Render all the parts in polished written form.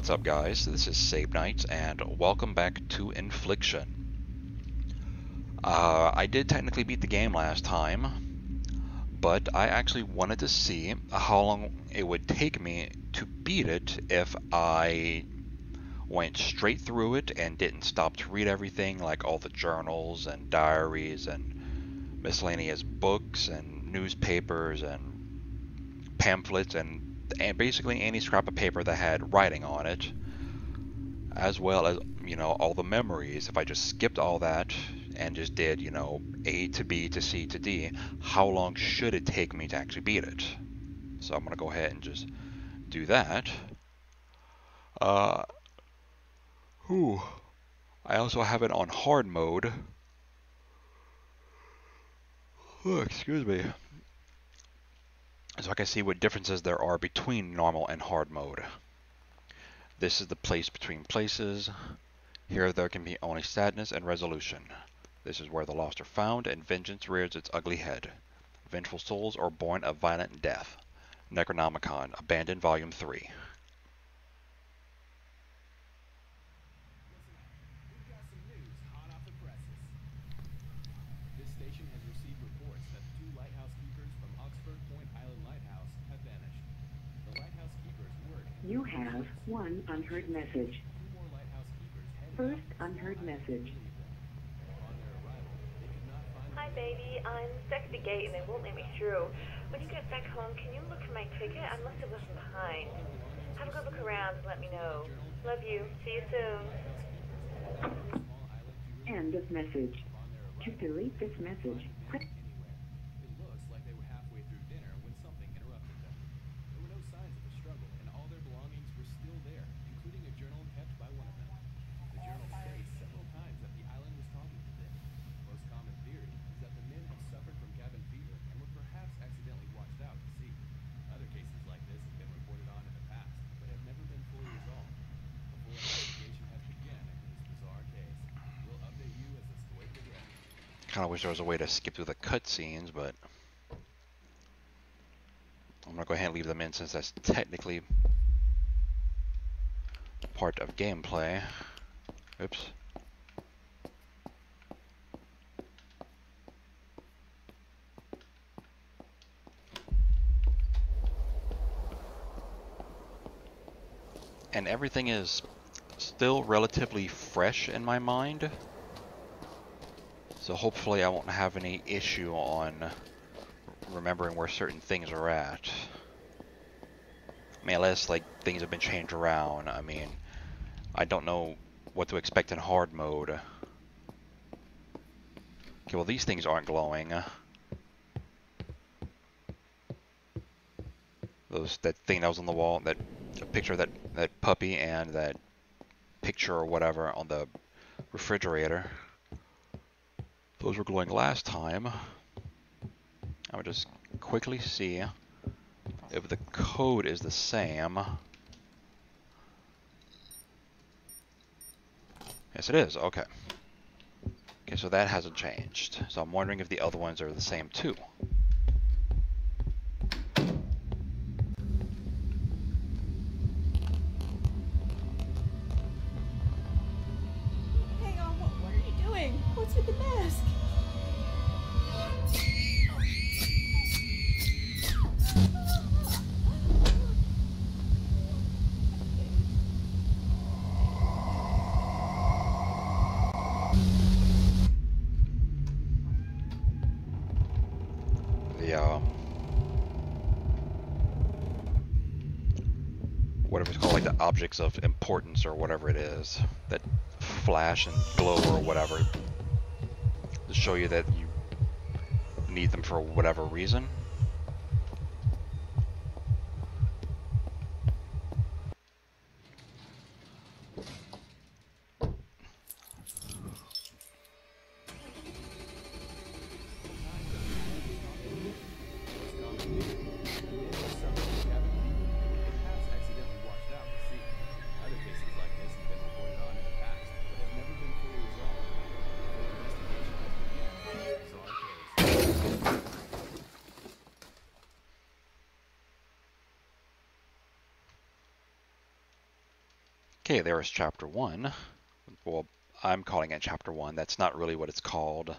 What's up, guys? This is Save Knights, and welcome back to Infliction. I did technically beat the game last time, but I actually wanted to see how long it would take me to beat it if I went straight through it and didn't stop to read everything, like all the journals and diaries and miscellaneous books and newspapers and pamphlets and basically any scrap of paper that had writing on it, as well as, all the memories. If I just skipped all that and just did, A to B to C to D, how long should it take me to actually beat it? So I'm going to go ahead and just do that. I also have it on hard mode. Oh, excuse me. So I can see what differences there are between normal and hard mode. This is the place between places. Here there can be only sadness and resolution. This is where the lost are found and vengeance rears its ugly head. Vengeful souls are born of violent death. Necronomicon, Abandoned, Volume 3. You have one unheard message. First unheard message. Hi, baby. I'm stuck at the gate and they won't let me through. When you get back home, can you look for my ticket? I must have left it behind. Have a good look around and let me know. Love you. See you soon. End of message. To delete this message, press. Kind of wish there was a way to skip through the cutscenes, but I'm going to go ahead and leave them in since that's technically part of gameplay. Oops. And everything is still relatively fresh in my mind. So hopefully I won't have any issue on remembering where certain things are at. I mean, unless like things have been changed around. I mean, I don't know what to expect in hard mode. Okay, well these things aren't glowing. That thing that was on the wall, that picture of that puppy and that picture or whatever on the refrigerator. Those were glowing last time. I would just quickly see if the code is the same. Yes, it is. Okay. Okay, so that hasn't changed. So I'm wondering if the other ones are the same too. Hang on, what are you doing? What's with the mask? Whatever it's called, like the objects of importance or whatever it is that flash and glow or whatever, to show you that you need them for whatever reason. Okay, there is chapter 1. Well, I'm calling it chapter 1. That's not really what it's called.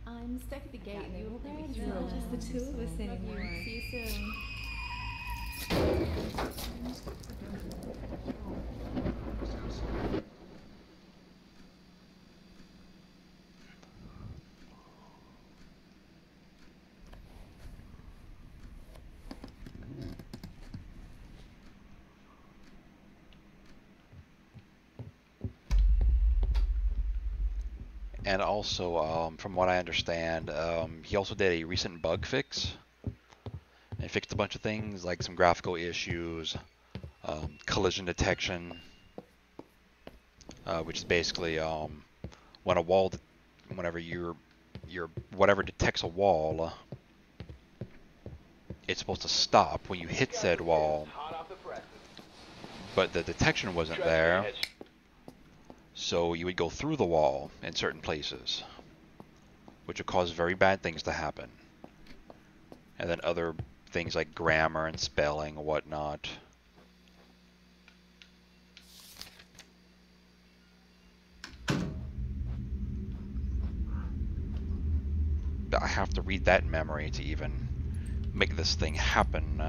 I'm stuck at the gate and they won't let me through. No, just the two of us anymore. See you soon. And also, from what I understand, he also did a recent bug fix. And fixed a bunch of things, like some graphical issues, collision detection, which is basically when a wall, whenever your whatever detects a wall, it's supposed to stop when you hit said wall. But the detection wasn't there. So you would go through the wall in certain places, which would cause very bad things to happen. And then other things like grammar and spelling and whatnot. I have to read that in memory to even make this thing happen.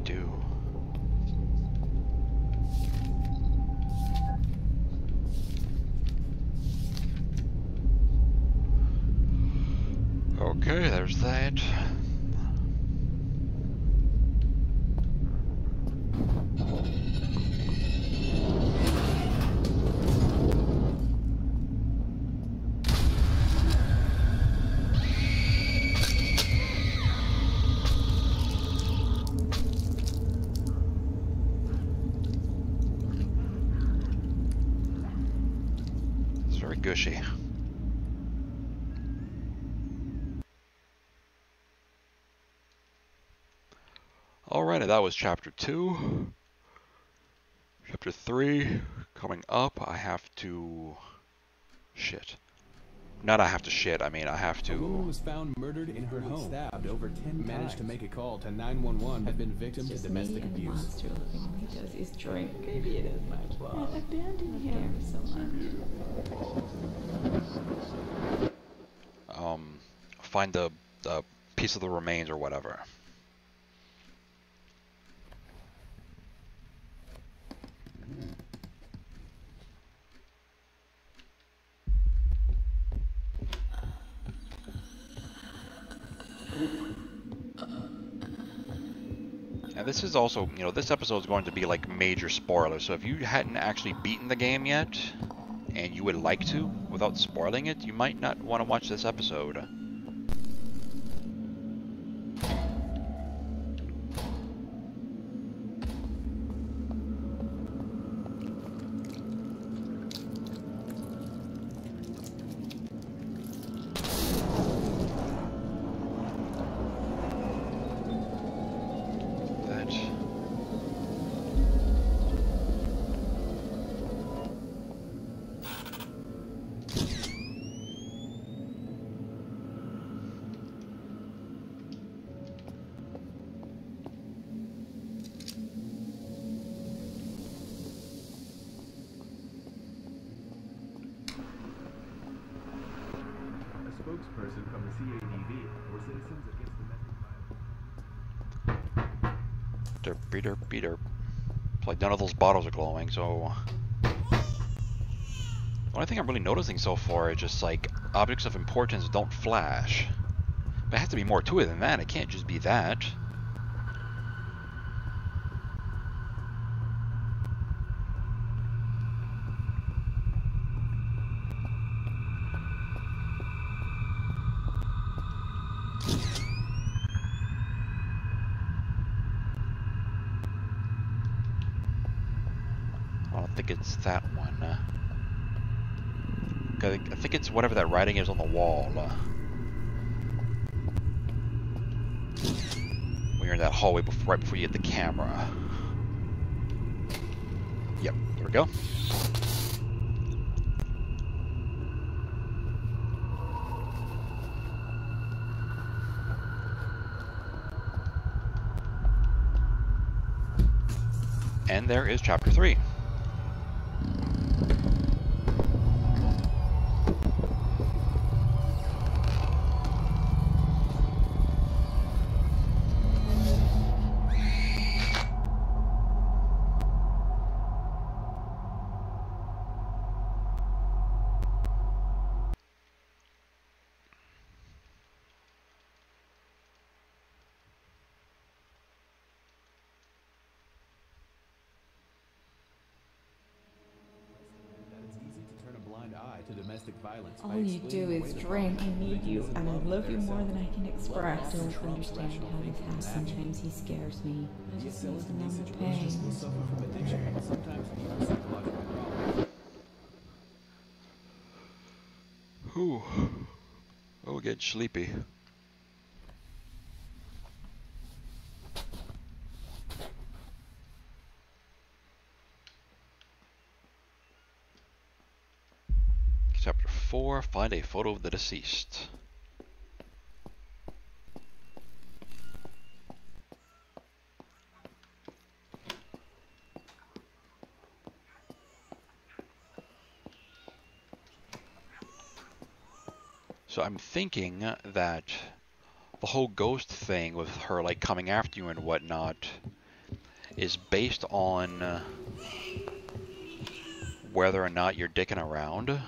Do. Okay, there's that. It's very gushy. Alrighty, that was chapter 2. Chapter 3 coming up. I have to shit. Not I have to shit, I mean I have to. A woman was found murdered in her home, stabbed over 10 times. Managed to make a call to 911, had been victim to domestic abuse. Monster living. He does his drink. Maybe it is my fault. Abandon him so much. Find the piece of the remains or whatever. And this is also, you know, this episode is going to be like major spoilers. So if you hadn't actually beaten the game yet, and you would like to, without spoiling it, you might not want to watch this episode. spokesperson from the CADV, or Citizens Against Domestic Violence. Derpy derpy derp. It's like none of those bottles are glowing, so... The only thing I'm really noticing so far is just like objects of importance don't flash. But it has to be more to it than that. It can't just be that. I don't think it's that one. I think it's whatever that writing is on the wall. When you're in that hallway right before you hit the camera. Yep, here we go. And there is chapter 3. To domestic violence. All you do is drink. I need you, and I love you more than I can express. I don't understand how this happens. Sometimes he scares me. I just need to numb the pain. Suffer from addiction, sometimes even psychological problems. Whew. Oh, get sleepy. Chapter 4, find a photo of the deceased. So I'm thinking that the whole ghost thing with her like coming after you and whatnot is based on whether or not you're dicking around.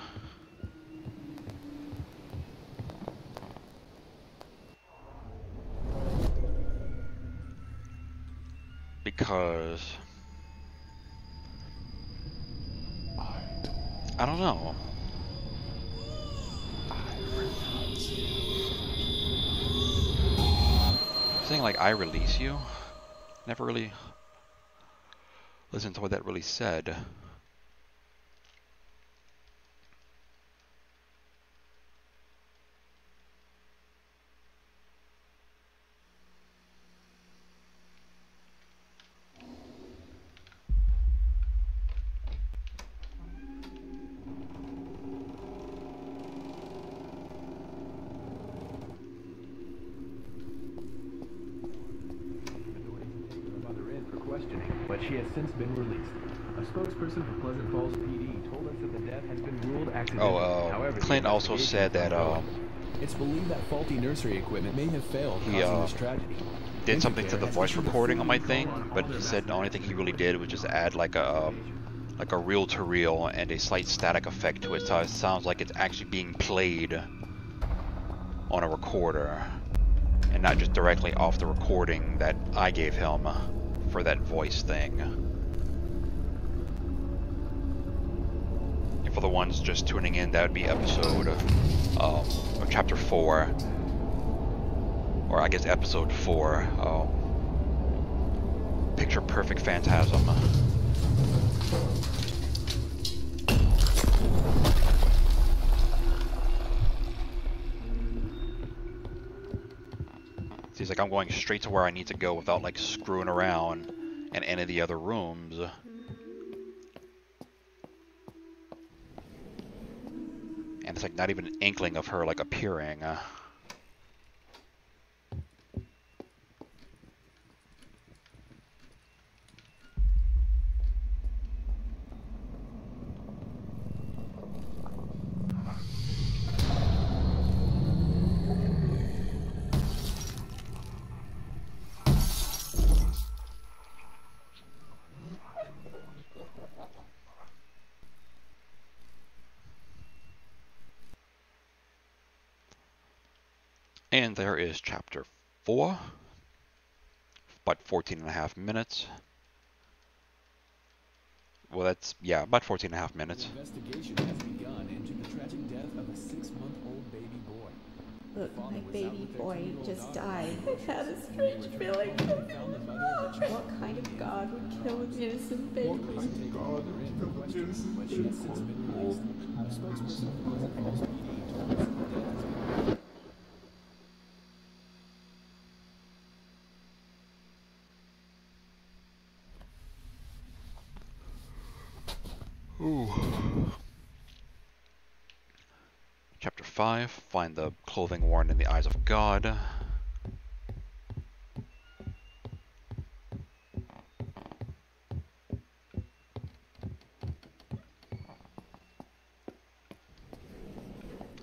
Because I don't know. Saying like I release you, never really listened to what that really said. But she has since been released. A spokesperson for Pleasant Falls PD told us that the death has been ruled accidental. However, Clint also said that it's believed that faulty nursery equipment may have failed, causing this tragedy. Did something to the voice recording on my thing, but he said the only thing he really did was just add like a reel-to-reel and a slight static effect to it, so it sounds like it's actually being played on a recorder and not just directly off the recording that I gave him for that voice thing. And for the ones just tuning in, that would be episode or chapter 4, or I guess episode 4, Picture Perfect Phantasm. Seems like I'm going straight to where I need to go without like screwing around in any of the other rooms. And it's like not even an inkling of her like appearing. And there is chapter 4, about 14.5 minutes. Well, that's, yeah, about 14.5 minutes. The investigation has begun into the tragic death of a 6-month-old baby boy. Look, my baby boy just died. I had a strange feeling. What kind of God would kill an innocent baby? What kind of God would kill an innocent baby? But she has since been released. A spokesperson for Pleasant Falls PD told us that the death has been... Ooh. Chapter 5, find the clothing worn in the eyes of God.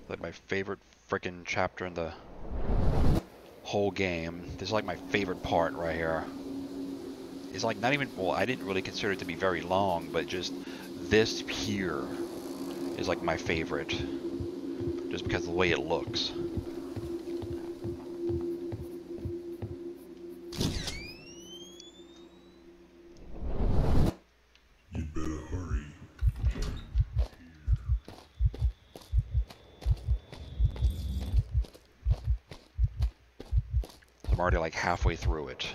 Like my favorite frickin' chapter in the whole game. This is like my favorite part right here. It's like not even, well, I didn't really consider it to be very long, but just this here is like my favorite. Just because of the way it looks. You better hurry. I'm already like halfway through it.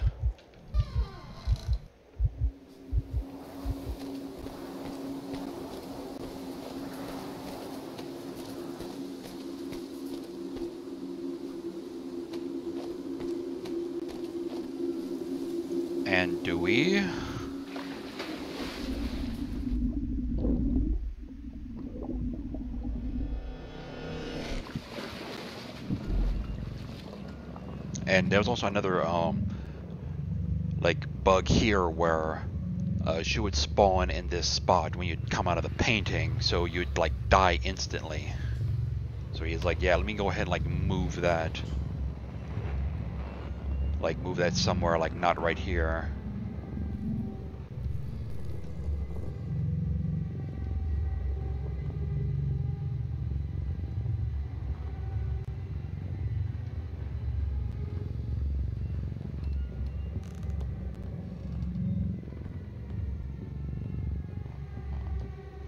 And do we? And there was also another like bug here where she would spawn in this spot when you'd come out of the painting, so you'd like die instantly. So he's like, yeah, let me go ahead and like move that. Like move that somewhere, like not right here.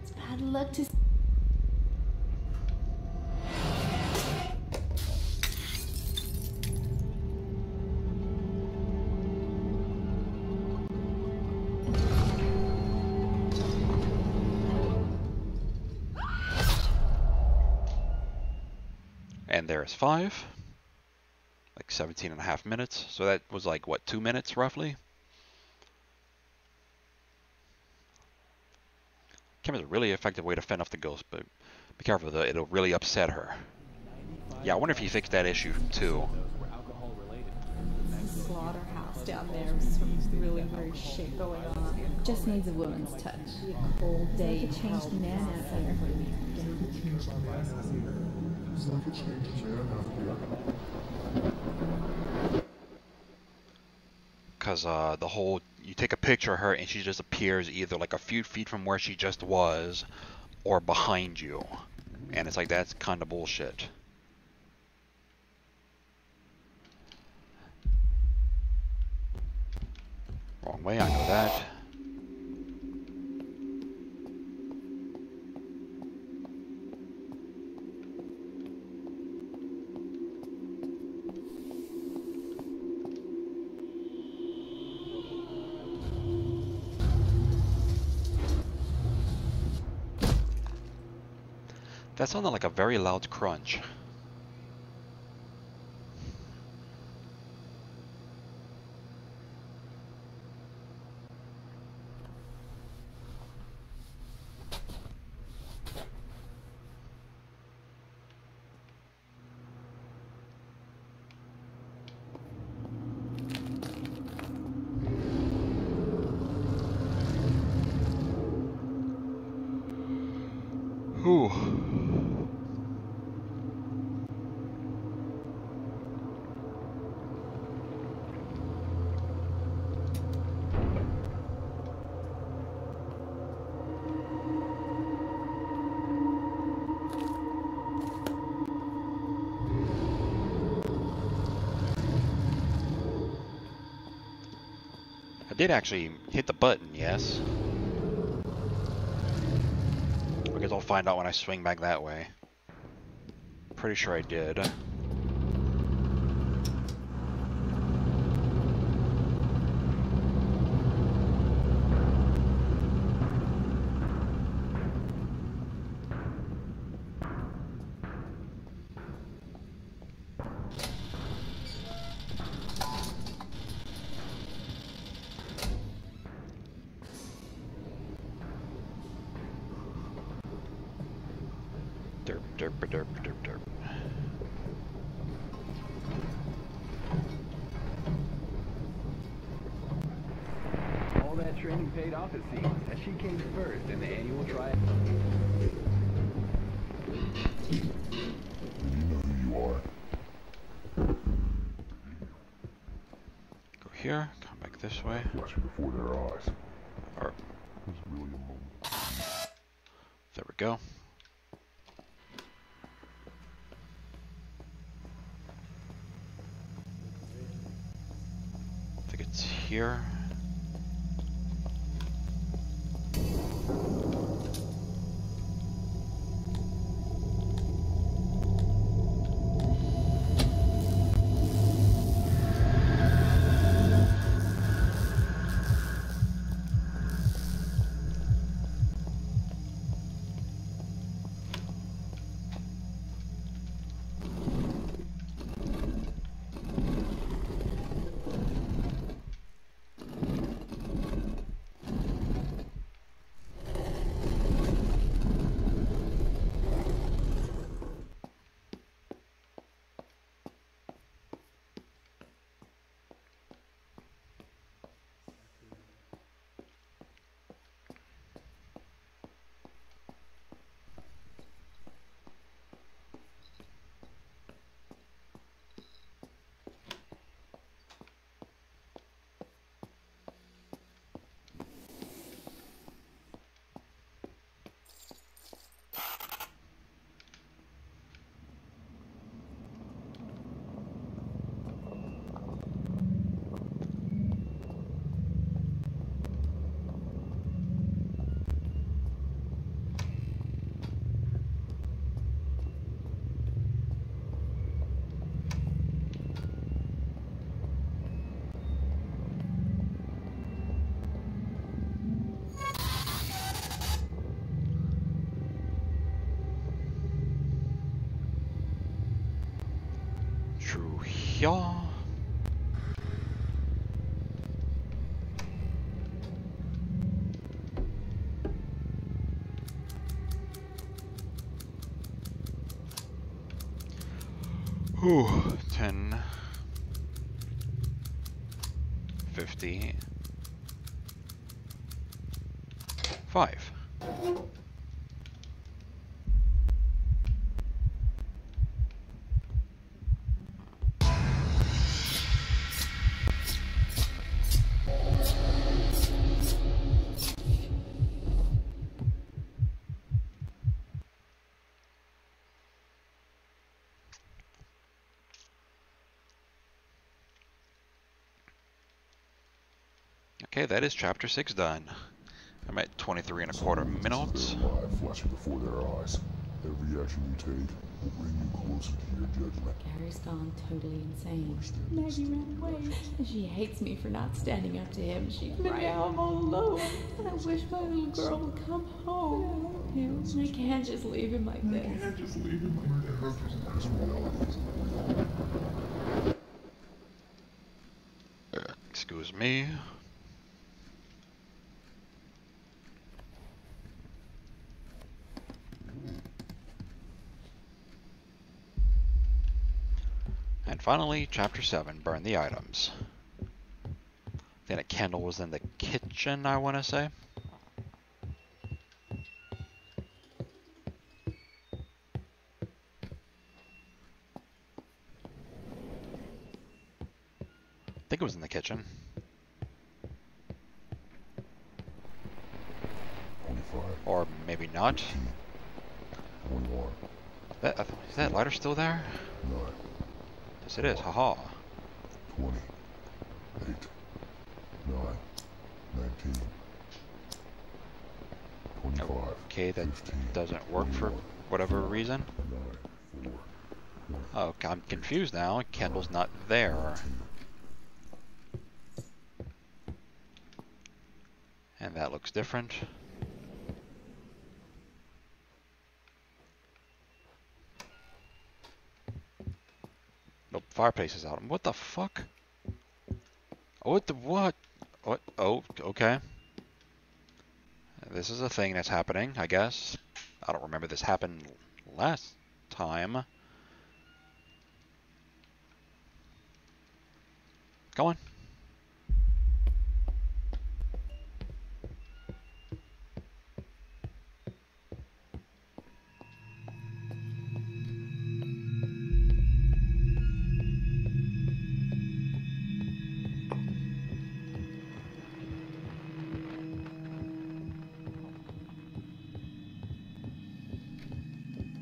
It's bad luck to... And there's 5. Like 17.5 minutes. So that was like, what, 2 minutes roughly? Camera's a really effective way to fend off the ghost, but be careful though, it'll really upset her. Yeah, I wonder if he fixed that issue too. The slaughterhouse down there with some really weird shit going on. Just needs a woman's touch. A cold day to change the man out there. Because the whole, you take a picture of her and she just appears either like a few feet from where she just was or behind you. And it's like, that's kind of bullshit. Wrong way, I know that. That sounded like a very loud crunch. Whew. did actually hit the button, yes. I guess I'll find out when I swing back that way. Pretty sure I did. Derp, derp, derp, derp, derp. All that training paid off, it seems, as she came first in the annual trial. You know who you are. Go here, come back this way. Flashing before their eyes. Or, There's really a moment. there we go. I think it's here. True here. Whew, 10, 50, 5. Okay, that is chapter 6 done. I'm at 23¼ minutes. Alive, flashing before their eyes. Every action you take will bring you closer to your judgment. Gary's gone totally insane. Maggie ran away, and she hates me for not standing up to him. But now I'm all alone, and I wish my little girl would come home. I love him, and I can't just leave him like this. Excuse me. And finally, chapter 7, burn the items. Then a candle was in the kitchen, I want to say. I think it was in the kitchen. 25. Or maybe not. 21. Is that lighter still there? 9. Yes, it is. Haha. 20. 8. 9. Okay, that doesn't work for whatever reason. Oh, I'm confused now. Kendall's not there. And that looks different. Nope, fireplace is out. What the fuck? Oh, what the what? What? Oh, okay. This is a thing that's happening, I guess. I don't remember this happened last time. Go on.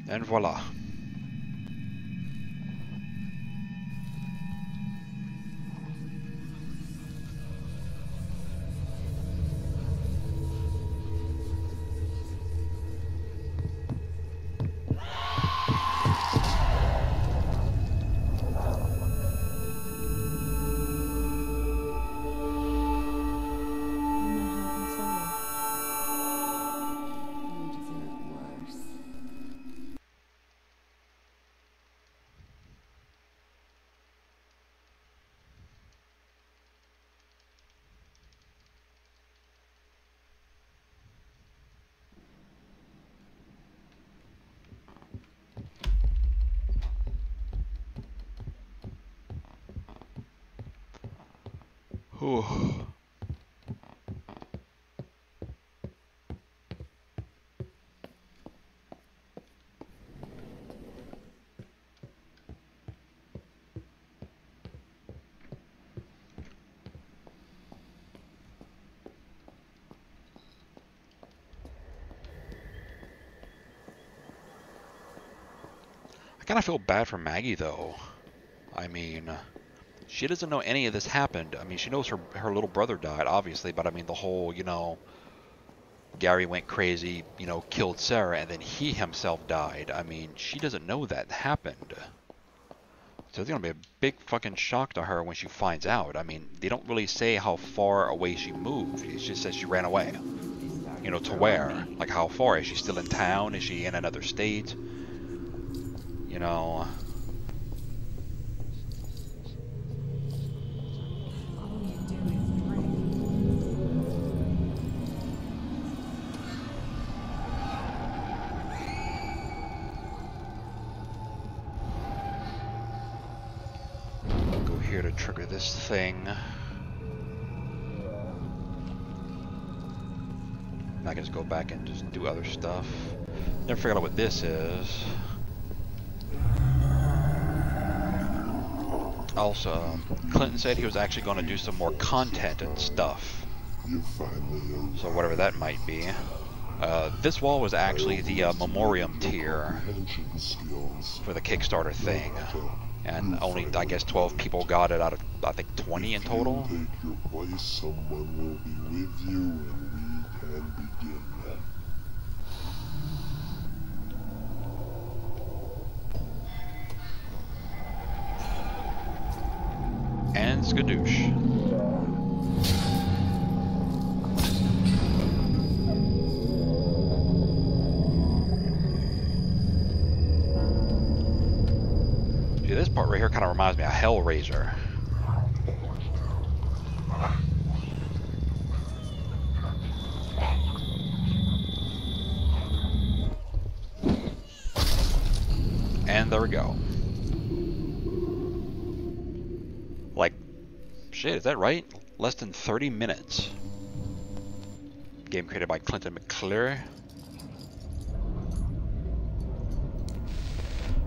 And voila. Whew. I kind of feel bad for Maggie, though. I mean, she doesn't know any of this happened. I mean, she knows her little brother died, obviously, but I mean, the whole, you know, Gary went crazy, you know, killed Sarah, and then he himself died. I mean, she doesn't know that happened. So it's going to be a big fucking shock to her when she finds out. I mean, they don't really say how far away she moved. It just says she ran away. You know, to where? Like, how far? Is she still in town? Is she in another state? You know... Go here to trigger this thing. I can just go back and just do other stuff. Never figured out what this is. Also, Clinton said he was actually going to do some more content and stuff. So whatever that might be. This wall was actually the memoriam tier for the Kickstarter thing. And only, I guess, 12 people got it out of, I think, 20 in total. And skadoosh. See, this part right here kind of reminds me of Hellraiser. And there we go. Like, shit, is that right? Less than 30 minutes. Game created by Clinton McClure.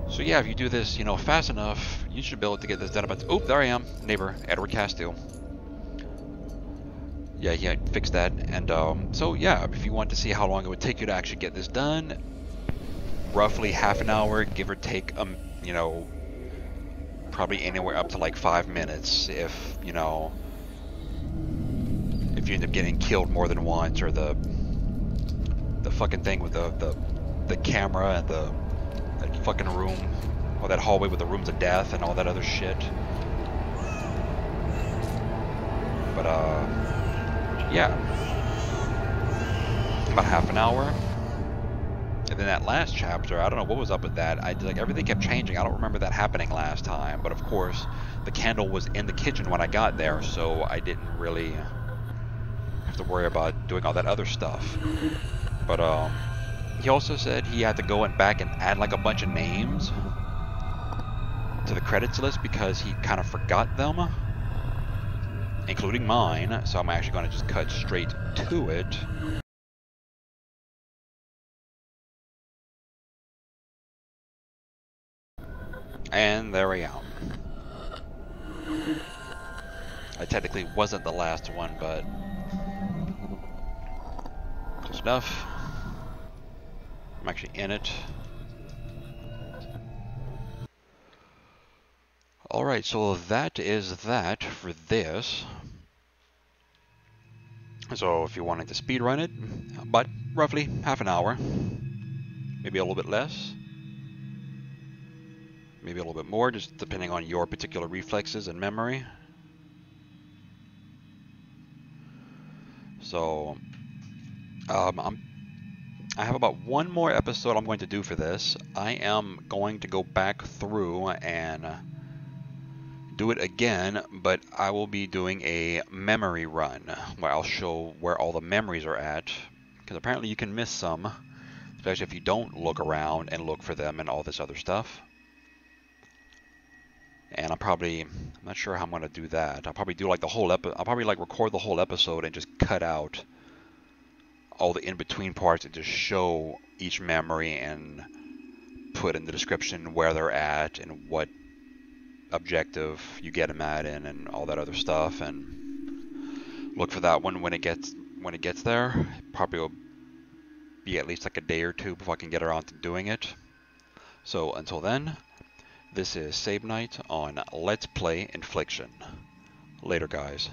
So yeah, if you do this, you know, fast enough, you should be able to get this done about... Oh, there I am. Neighbor, Edward Castile. Yeah, he had fixed that. And so yeah, if you want to see how long it would take you to actually get this done, roughly half an hour, give or take, you know, probably anywhere up to like 5 minutes if, you know, if you end up getting killed more than once, or the the fucking thing with the camera and that fucking room, or that hallway with the rooms of death and all that other shit. But yeah, about half an hour. And then that last chapter, I don't know what was up with that. Like everything kept changing. I don't remember that happening last time. But of course, the candle was in the kitchen when I got there, so I didn't really have to worry about doing all that other stuff. But he also said he had to go back and add like a bunch of names to the credits list because he kind of forgot them, including mine. So I'm actually going to just cut straight to it. And there we are. I technically wasn't the last one, but close enough. I'm actually in it. Alright, so that is that for this. So if you're wanting to speedrun it, about roughly half an hour. Maybe a little bit less. Maybe a little bit more, just depending on your particular reflexes and memory. So, I have about one more episode I'm going to do for this. I am going to go back through and do it again, but I will be doing a memory run where I'll show where all the memories are at, because apparently you can miss some, especially if you don't look around and look for them and all this other stuff. And I'm not sure how I'm going to do that. I'll probably do like the whole episode. I'll probably like record the whole episode and just cut out all the in-between parts and just show each memory and put in the description where they're at and what objective you get them at and all that other stuff, and look for that one when it gets there. Probably will be at least like a day or two before I can get around to doing it. So until then, this is Save Night on Let's Play Infliction. Later, guys.